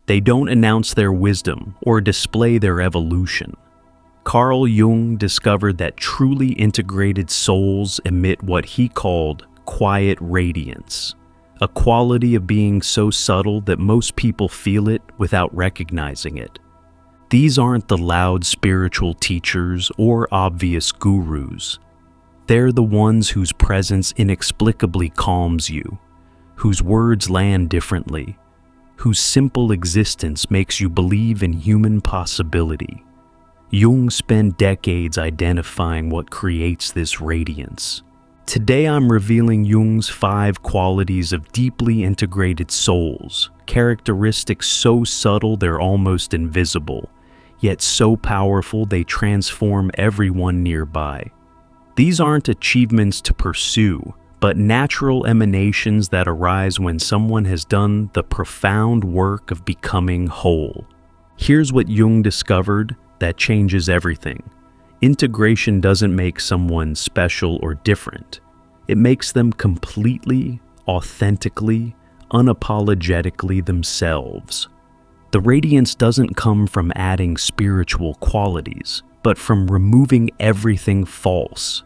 They don't announce their wisdom or display their evolution. Carl Jung discovered that truly integrated souls emit what he called quiet radiance, a quality of being so subtle that most people feel it without recognizing it. These aren't the loud spiritual teachers or obvious gurus. They're the ones whose presence inexplicably calms you, whose words land differently, whose simple existence makes you believe in human possibility. Jung spent decades identifying what creates this radiance. Today I'm revealing Jung's 5 qualities of deeply integrated souls, characteristics so subtle they're almost invisible, yet so powerful they transform everyone nearby. These aren't achievements to pursue, but natural emanations that arise when someone has done the profound work of becoming whole. Here's what Jung discovered that changes everything. Integration doesn't make someone special or different. It makes them completely, authentically, unapologetically themselves. The radiance doesn't come from adding spiritual qualities, but from removing everything false.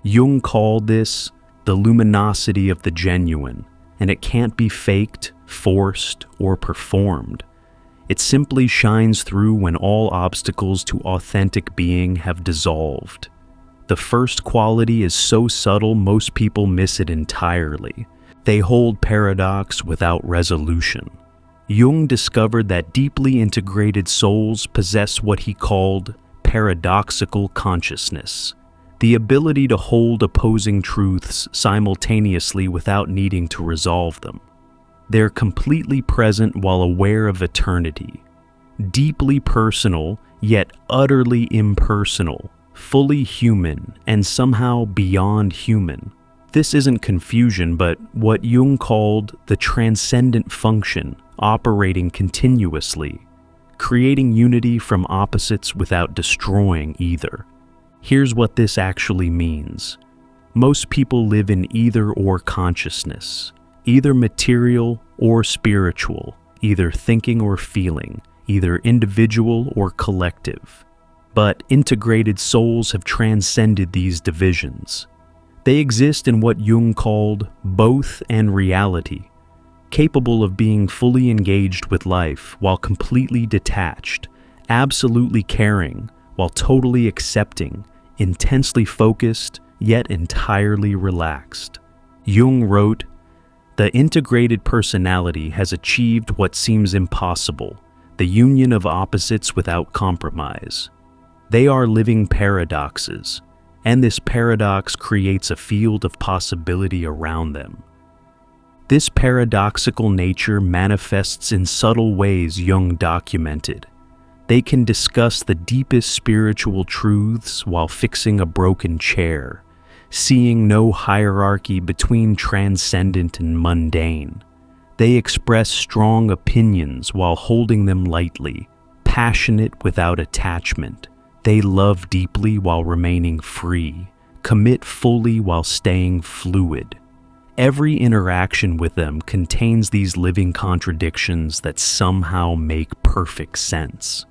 Jung called this the luminosity of the genuine, and it can't be faked, forced, or performed. It simply shines through when all obstacles to authentic being have dissolved. The first quality is so subtle most people miss it entirely. They hold paradox without resolution. Jung discovered that deeply integrated souls possess what he called paradoxical consciousness, the ability to hold opposing truths simultaneously without needing to resolve them. They're completely present while aware of eternity, deeply personal yet utterly impersonal, fully human and somehow beyond human. This isn't confusion, but what Jung called the transcendent function operating continuously, creating unity from opposites without destroying either. Here's what this actually means. Most people live in either-or consciousness, either material or spiritual, either thinking or feeling, either individual or collective. But integrated souls have transcended these divisions. They exist in what Jung called both and reality, capable of being fully engaged with life while completely detached, absolutely caring while totally accepting, intensely focused yet entirely relaxed. Jung wrote, "The integrated personality has achieved what seems impossible, the union of opposites without compromise. They are living paradoxes, and this paradox creates a field of possibility around them." This paradoxical nature manifests in subtle ways Jung documented. They can discuss the deepest spiritual truths while fixing a broken chair, seeing no hierarchy between transcendent and mundane. They express strong opinions while holding them lightly, passionate without attachment. They love deeply while remaining free, commit fully while staying fluid. Every interaction with them contains these living contradictions that somehow make perfect sense.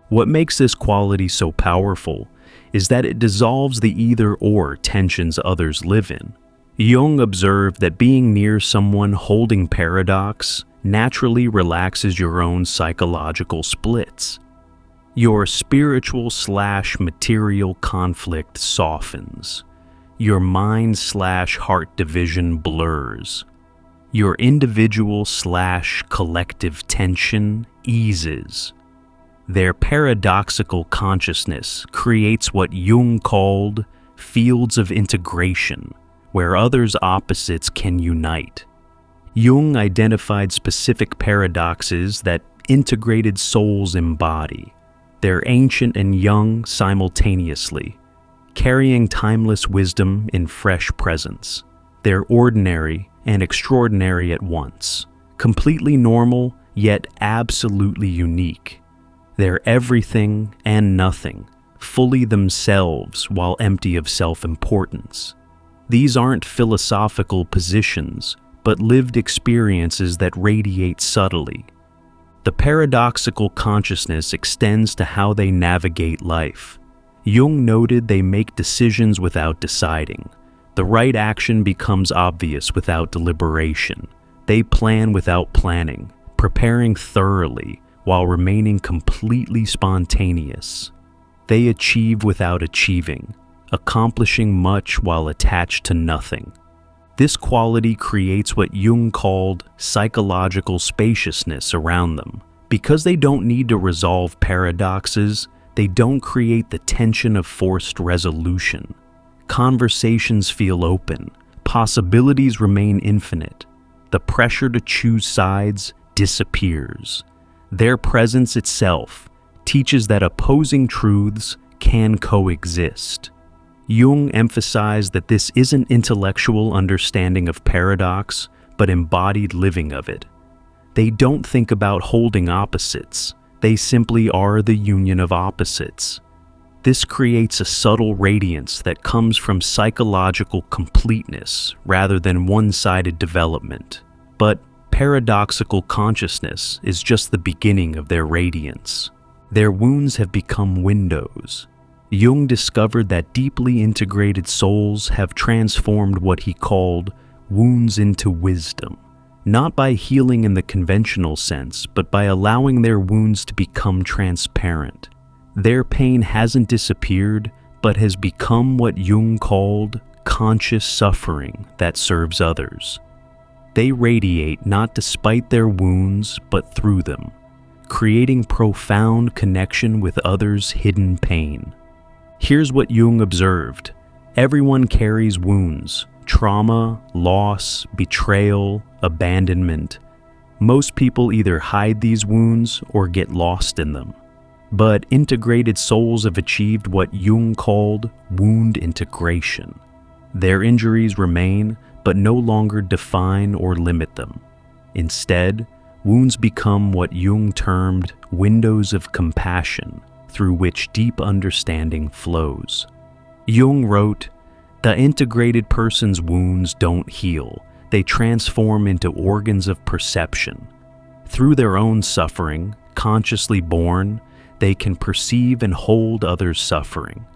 What makes this quality so powerful is that it dissolves the either-or tensions others live in. Jung observed that being near someone holding paradox naturally relaxes your own psychological splits. Your spiritual/material conflict softens. Your mind/heart division blurs. Your individual/collective tension eases. Their paradoxical consciousness creates what Jung called fields of integration, where others' opposites can unite. Jung identified specific paradoxes that integrated souls embody. They're ancient and young simultaneously, carrying timeless wisdom in fresh presence. They're ordinary and extraordinary at once, completely normal yet absolutely unique. They're everything and nothing, fully themselves while empty of self-importance. These aren't philosophical positions, but lived experiences that radiate subtly. The paradoxical consciousness extends to how they navigate life. Jung noted they make decisions without deciding. The right action becomes obvious without deliberation. They plan without planning, preparing thoroughly while remaining completely spontaneous. They achieve without achieving, accomplishing much while attached to nothing. This quality creates what Jung called psychological spaciousness around them. Because they don't need to resolve paradoxes, they don't create the tension of forced resolution. Conversations feel open, possibilities remain infinite. The pressure to choose sides disappears. Their presence itself teaches that opposing truths can coexist. Jung emphasized that this isn't intellectual understanding of paradox, but embodied living of it. They don't think about holding opposites. They simply are the union of opposites. This creates a subtle radiance that comes from psychological completeness rather than one-sided development. But paradoxical consciousness is just the beginning of their radiance. Their wounds have become windows. Jung discovered that deeply integrated souls have transformed what he called wounds into wisdom, not by healing in the conventional sense, but by allowing their wounds to become transparent. Their pain hasn't disappeared, but has become what Jung called conscious suffering that serves others. They radiate not despite their wounds, but through them, creating profound connection with others' hidden pain. Here's what Jung observed. Everyone carries wounds, trauma, loss, betrayal, abandonment. Most people either hide these wounds or get lost in them. But integrated souls have achieved what Jung called wound integration. Their injuries remain, but no longer define or limit them. Instead, wounds become what Jung termed windows of compassion, through which deep understanding flows. Jung wrote, "The integrated person's wounds don't heal. They transform into organs of perception. Through their own suffering, consciously born, they can perceive and hold others' suffering."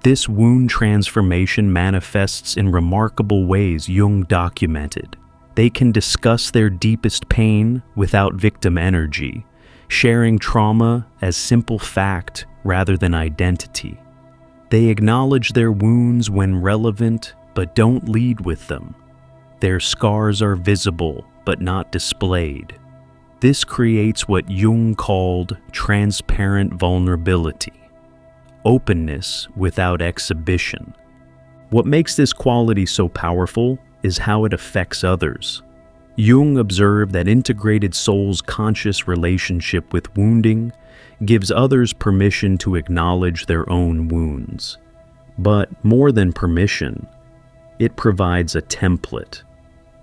This wound transformation manifests in remarkable ways Jung documented. They can discuss their deepest pain without victim energy, sharing trauma as simple fact rather than identity. They acknowledge their wounds when relevant, but don't lead with them. Their scars are visible, but not displayed. This creates what Jung called transparent vulnerability, openness without exhibition. What makes this quality so powerful is how it affects others. Jung observed that integrated souls' conscious relationship with wounding gives others permission to acknowledge their own wounds. But more than permission, it provides a template.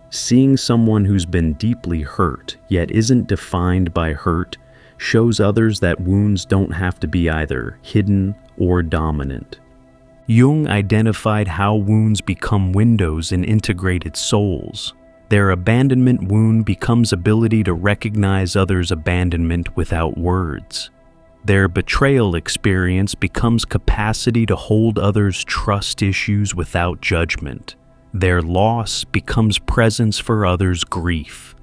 Seeing someone who's been deeply hurt yet isn't defined by hurt shows others that wounds don't have to be either hidden or dominant. Jung identified how wounds become windows in integrated souls. Their abandonment wound becomes ability to recognize others' abandonment without words. Their betrayal experience becomes capacity to hold others' trust issues without judgment. Their loss becomes presence for others' grief.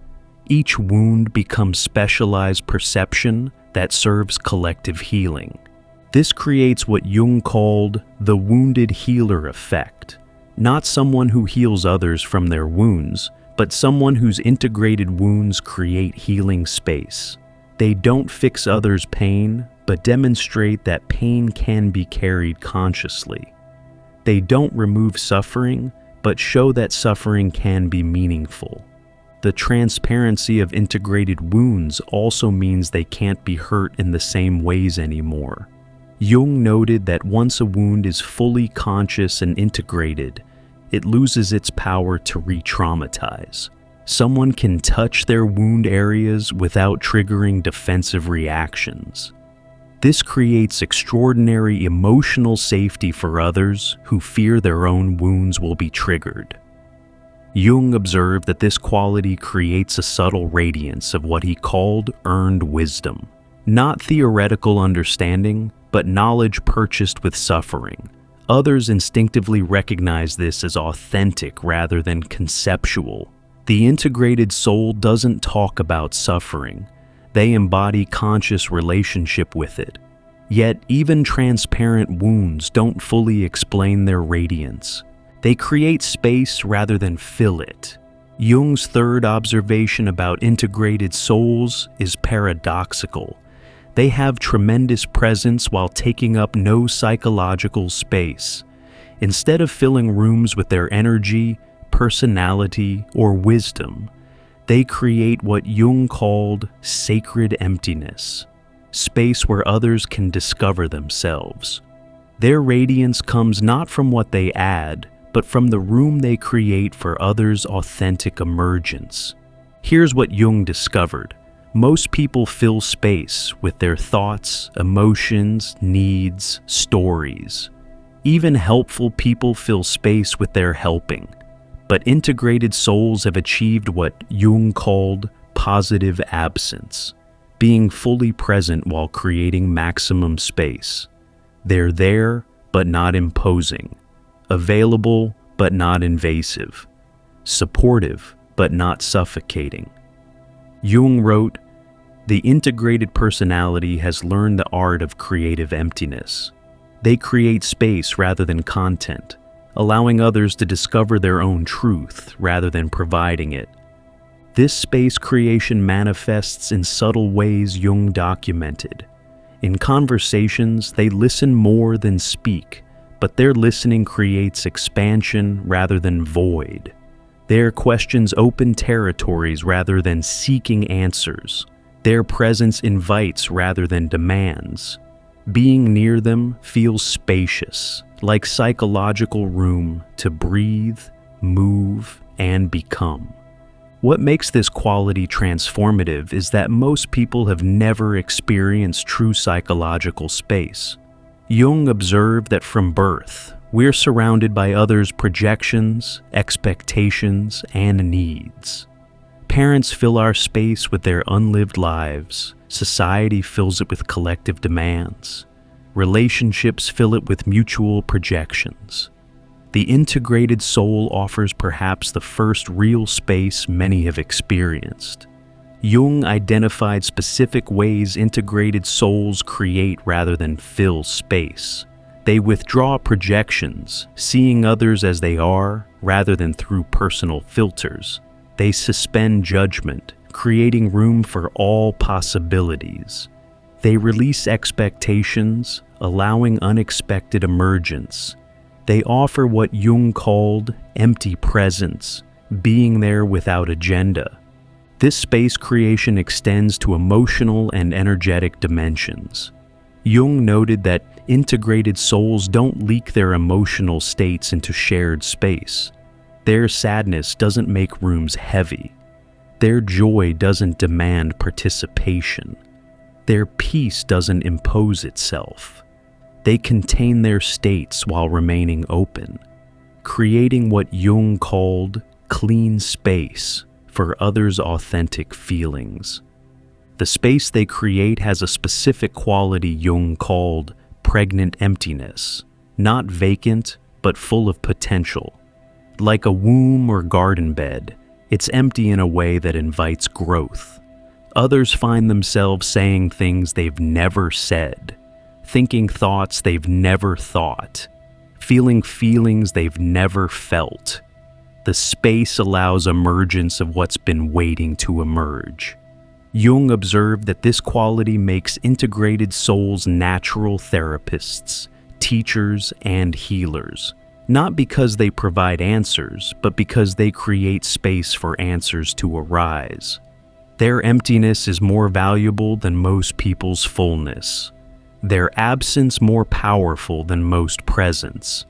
Each wound becomes specialized perception that serves collective healing. This creates what Jung called the wounded healer effect. Not someone who heals others from their wounds, but someone whose integrated wounds create healing space. They don't fix others' pain, but demonstrate that pain can be carried consciously. They don't remove suffering, but show that suffering can be meaningful. The transparency of integrated wounds also means they can't be hurt in the same ways anymore. Jung noted that once a wound is fully conscious and integrated, it loses its power to re-traumatize. Someone can touch their wound areas without triggering defensive reactions. This creates extraordinary emotional safety for others who fear their own wounds will be triggered. Jung observed that this quality creates a subtle radiance of what he called earned wisdom. Not theoretical understanding, but knowledge purchased with suffering. Others instinctively recognize this as authentic rather than conceptual. The integrated soul doesn't talk about suffering. They embody conscious relationship with it. Yet, even transparent wounds don't fully explain their radiance. They create space rather than fill it. Jung's third observation about integrated souls is paradoxical. They have tremendous presence while taking up no psychological space. Instead of filling rooms with their energy, personality, or wisdom, they create what Jung called sacred emptiness, space where others can discover themselves. Their radiance comes not from what they add, but from the room they create for others' authentic emergence. Here's what Jung discovered. Most people fill space with their thoughts, emotions, needs, stories. Even helpful people fill space with their helping. But integrated souls have achieved what Jung called positive absence, being fully present while creating maximum space. They're there, but not imposing. Available, but not invasive. Supportive, but not suffocating. Jung wrote, "The integrated personality has learned the art of creative emptiness. They create space rather than content, allowing others to discover their own truth rather than providing it. This space creation manifests in subtle ways Jung documented. In conversations, they listen more than speak, but their listening creates expansion rather than void. Their questions open territories rather than seeking answers. Their presence invites rather than demands. Being near them feels spacious, like psychological room to breathe, move, and become." What makes this quality transformative is that most people have never experienced true psychological space. Jung observed that from birth, we're surrounded by others' projections, expectations, and needs. Parents fill our space with their unlived lives. Society fills it with collective demands. Relationships fill it with mutual projections. The integrated soul offers perhaps the first real space many have experienced. Jung identified specific ways integrated souls create rather than fill space. They withdraw projections, seeing others as they are rather than through personal filters. They suspend judgment, creating room for all possibilities. They release expectations, allowing unexpected emergence. They offer what Jung called empty presence, being there without agenda. This space creation extends to emotional and energetic dimensions. Jung noted that integrated souls don't leak their emotional states into shared space. Their sadness doesn't make rooms heavy. Their joy doesn't demand participation. Their peace doesn't impose itself. They contain their states while remaining open, creating what Jung called clean space for others' authentic feelings. The space they create has a specific quality Jung called pregnant emptiness, not vacant, but full of potential. Like a womb or garden bed, it's empty in a way that invites growth. Others find themselves saying things they've never said, thinking thoughts they've never thought, feeling feelings they've never felt. The space allows emergence of what's been waiting to emerge. Jung observed that this quality makes integrated souls natural therapists, teachers, and healers, not because they provide answers, but because they create space for answers to arise. Their emptiness is more valuable than most people's fullness. Their absence more powerful than most presence.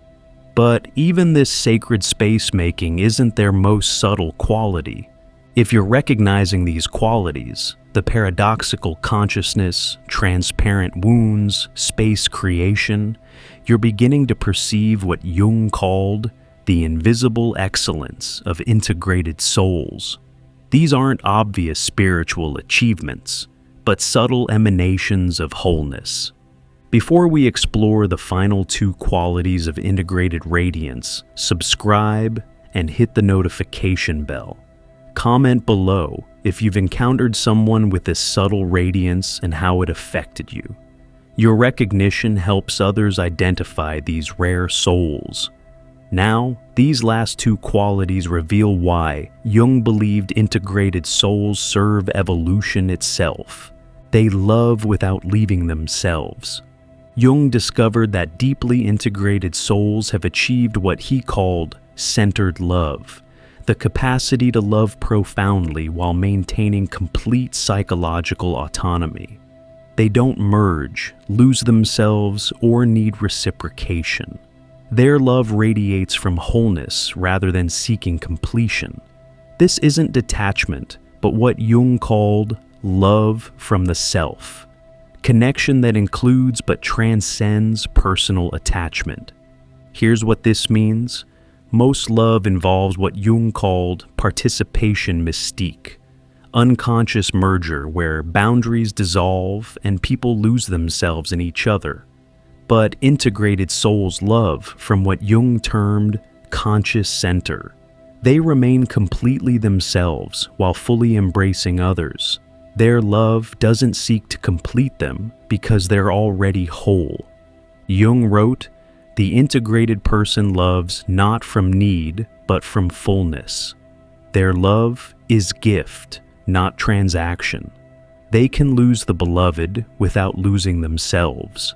But even this sacred space-making isn't their most subtle quality. If you're recognizing these qualities, the paradoxical consciousness, transparent wounds, space creation, you're beginning to perceive what Jung called the invisible excellence of integrated souls. These aren't obvious spiritual achievements, but subtle emanations of wholeness. Before we explore the final two qualities of integrated radiance, subscribe and hit the notification bell. Comment below if you've encountered someone with this subtle radiance and how it affected you. Your recognition helps others identify these rare souls. Now, these last two qualities reveal why Jung believed integrated souls serve evolution itself. They love without leaving themselves. Jung discovered that deeply integrated souls have achieved what he called centered love, the capacity to love profoundly while maintaining complete psychological autonomy. They don't merge, lose themselves, or need reciprocation. Their love radiates from wholeness rather than seeking completion. This isn't detachment, but what Jung called love from the self, connection that includes but transcends personal attachment. Here's what this means. Most love involves what Jung called participation mystique, unconscious merger where boundaries dissolve and people lose themselves in each other. But integrated souls love from what Jung termed conscious center. They remain completely themselves while fully embracing others. Their love doesn't seek to complete them because they're already whole. Jung wrote, "The integrated person loves not from need, but from fullness. Their love is gift, not transaction. They can lose the beloved without losing themselves."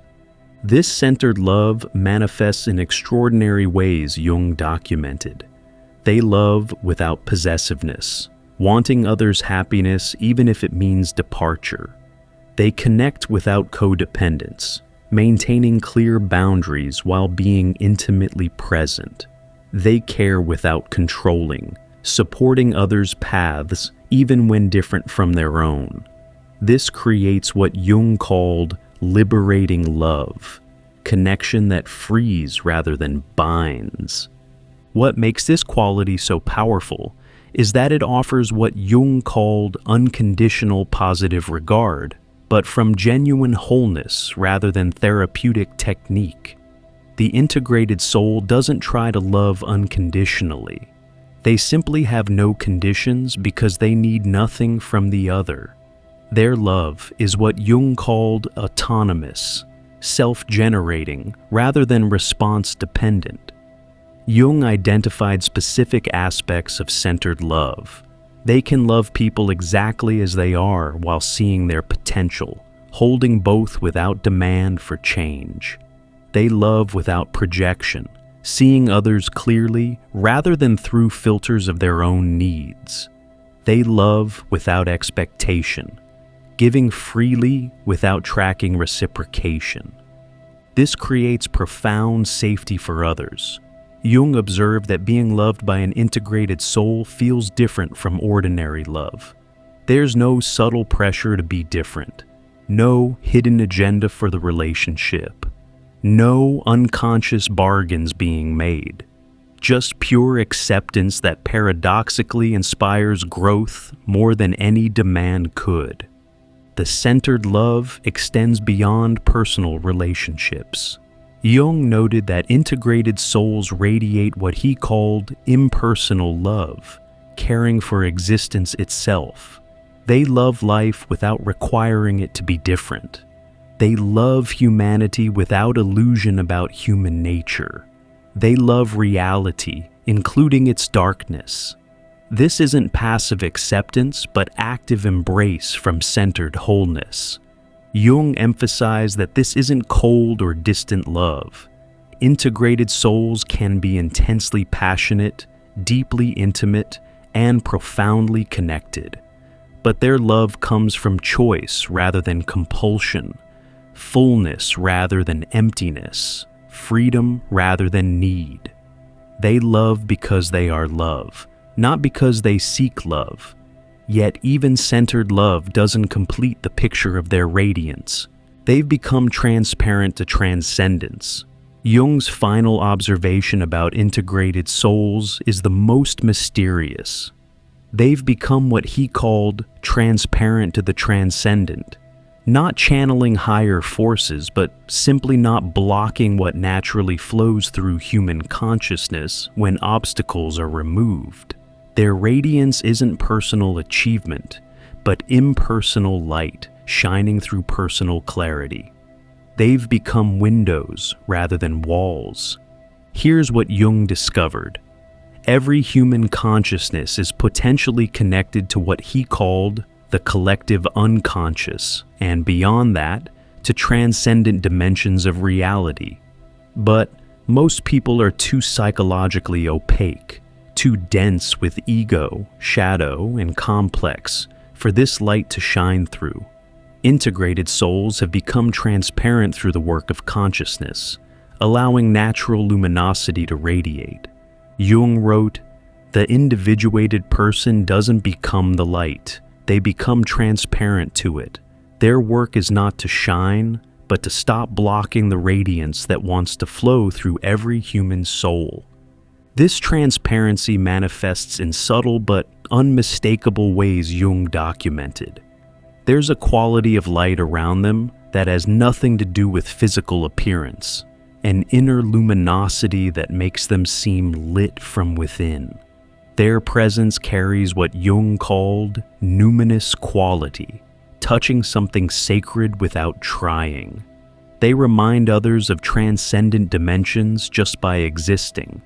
This centered love manifests in extraordinary ways, Jung documented. They love without possessiveness, wanting others' happiness even if it means departure. They connect without codependence, maintaining clear boundaries while being intimately present. They care without controlling, supporting others' paths even when different from their own. This creates what Jung called liberating love, connection that frees rather than binds. What makes this quality so powerful is that it offers what Jung called unconditional positive regard, but from genuine wholeness rather than therapeutic technique. The integrated soul doesn't try to love unconditionally. They simply have no conditions because they need nothing from the other. Their love is what Jung called autonomous, self-generating rather than response-dependent. Jung identified specific aspects of centered love. They can love people exactly as they are while seeing their potential, holding both without demand for change. They love without projection, seeing others clearly rather than through filters of their own needs. They love without expectation, giving freely without tracking reciprocation. This creates profound safety for others. Jung observed that being loved by an integrated soul feels different from ordinary love. There's no subtle pressure to be different, no hidden agenda for the relationship, no unconscious bargains being made, just pure acceptance that paradoxically inspires growth more than any demand could. The centered love extends beyond personal relationships. Jung noted that integrated souls radiate what he called impersonal love, caring for existence itself. They love life without requiring it to be different. They love humanity without illusion about human nature. They love reality, including its darkness. This isn't passive acceptance, but active embrace from centered wholeness. Jung emphasized that this isn't cold or distant love. Integrated souls can be intensely passionate, deeply intimate, and profoundly connected. But their love comes from choice rather than compulsion, fullness rather than emptiness, freedom rather than need. They love because they are love, not because they seek love. Yet even centered love doesn't complete the picture of their radiance. They've become transparent to transcendence. Jung's final observation about integrated souls is the most mysterious. They've become what he called transparent to the transcendent, not channeling higher forces, but simply not blocking what naturally flows through human consciousness when obstacles are removed. Their radiance isn't personal achievement, but impersonal light shining through personal clarity. They've become windows rather than walls. Here's what Jung discovered. Every human consciousness is potentially connected to what he called the collective unconscious, and beyond that, to transcendent dimensions of reality. But most people are too psychologically opaque, too dense with ego, shadow, and complex for this light to shine through. Integrated souls have become transparent through the work of consciousness, allowing natural luminosity to radiate. Jung wrote, "The individuated person doesn't become the light, they become transparent to it. Their work is not to shine, but to stop blocking the radiance that wants to flow through every human soul." This transparency manifests in subtle but unmistakable ways Jung documented. There's a quality of light around them that has nothing to do with physical appearance, an inner luminosity that makes them seem lit from within. Their presence carries what Jung called numinous quality, touching something sacred without trying. They remind others of transcendent dimensions just by existing.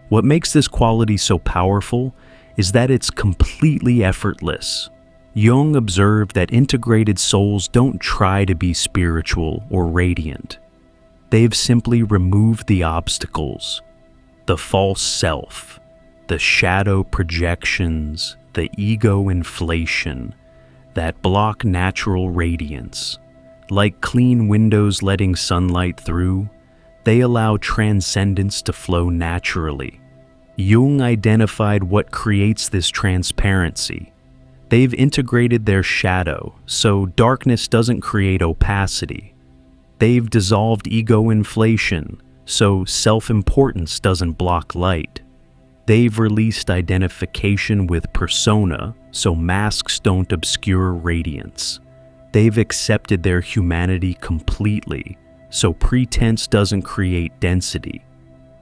What makes this quality so powerful is that it's completely effortless. Jung observed that integrated souls don't try to be spiritual or radiant. They've simply removed the obstacles, the false self, the shadow projections, the ego inflation that block natural radiance. Like clean windows letting sunlight through, they allow transcendence to flow naturally. Jung identified what creates this transparency. They've integrated their shadow, so darkness doesn't create opacity. They've dissolved ego inflation, so self-importance doesn't block light. They've released identification with persona, so masks don't obscure radiance. They've accepted their humanity completely, so pretense doesn't create density.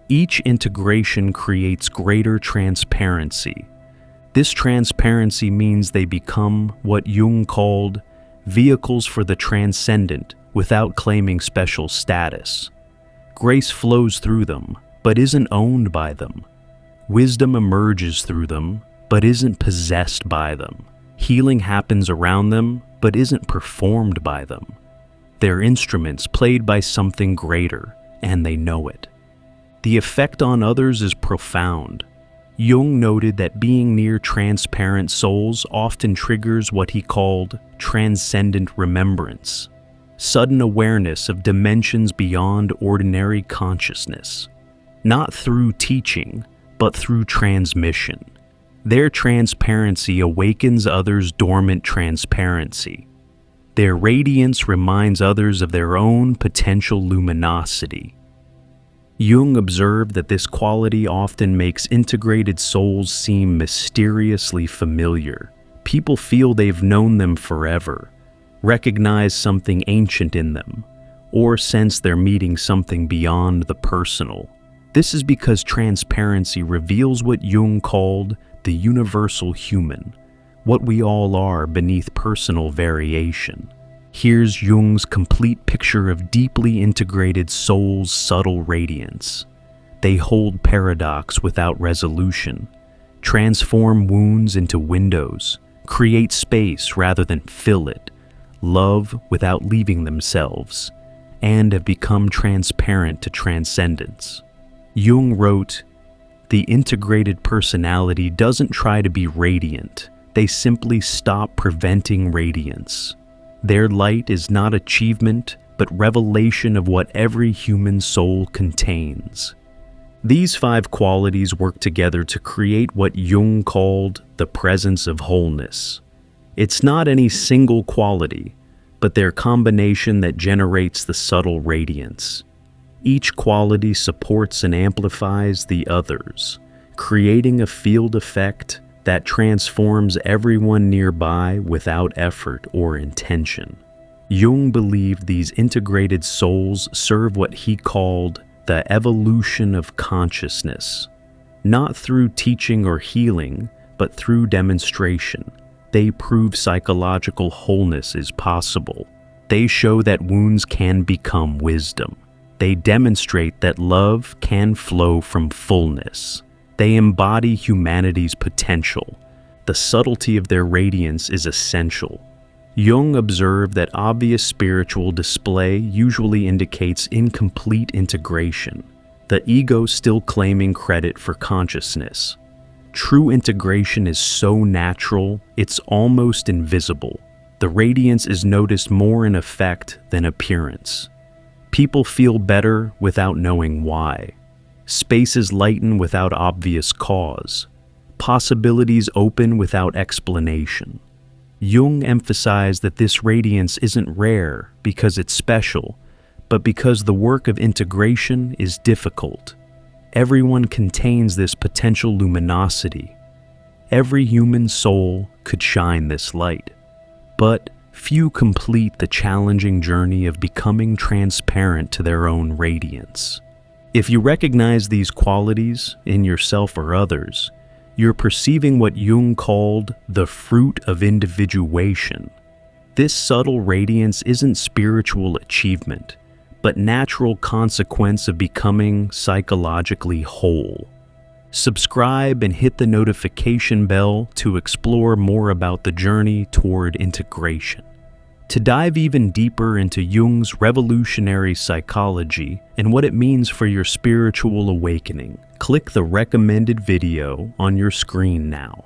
Each integration creates greater transparency. This transparency means they become what Jung called vehicles for the transcendent without claiming special status. Grace flows through them, but isn't owned by them. Wisdom emerges through them, but isn't possessed by them. Healing happens around them, but isn't performed by them. They're instruments played by something greater, and they know it. The effect on others is profound. Jung noted that being near transparent souls often triggers what he called transcendent remembrance, sudden awareness of dimensions beyond ordinary consciousness, not through teaching, but through transmission. Their transparency awakens others' dormant transparency. Their radiance reminds others of their own potential luminosity. Jung observed that this quality often makes integrated souls seem mysteriously familiar. People feel they've known them forever, recognize something ancient in them, or sense they're meeting something beyond the personal. This is because transparency reveals what Jung called the universal human, what we all are beneath personal variation. Here's Jung's complete picture of deeply integrated souls' subtle radiance. They hold paradox without resolution, transform wounds into windows, create space rather than fill it, love without leaving themselves, and have become transparent to transcendence. Jung wrote, "The integrated personality doesn't try to be radiant, they simply stop preventing radiance. Their light is not achievement, but revelation of what every human soul contains." These 5 qualities work together to create what Jung called the presence of wholeness. It's not any single quality, but their combination that generates the subtle radiance. Each quality supports and amplifies the others, creating a field effect that transforms everyone nearby without effort or intention. Jung believed these integrated souls serve what he called the evolution of consciousness. Not through teaching or healing, but through demonstration. They prove psychological wholeness is possible. They show that wounds can become wisdom. They demonstrate that love can flow from fullness. They embody humanity's potential. The subtlety of their radiance is essential. Jung observed that obvious spiritual display usually indicates incomplete integration, the ego still claiming credit for consciousness. True integration is so natural, it's almost invisible. The radiance is noticed more in effect than appearance. People feel better without knowing why. Spaces lighten without obvious cause. Possibilities open without explanation. Jung emphasized that this radiance isn't rare because it's special, but because the work of integration is difficult. Everyone contains this potential luminosity. Every human soul could shine this light. But few complete the challenging journey of becoming transparent to their own radiance. If you recognize these qualities in yourself or others, you're perceiving what Jung called the fruit of individuation. This subtle radiance isn't spiritual achievement, but natural consequence of becoming psychologically whole. Subscribe and hit the notification bell to explore more about the journey toward integration. To dive even deeper into Jung's revolutionary psychology and what it means for your spiritual awakening, click the recommended video on your screen now.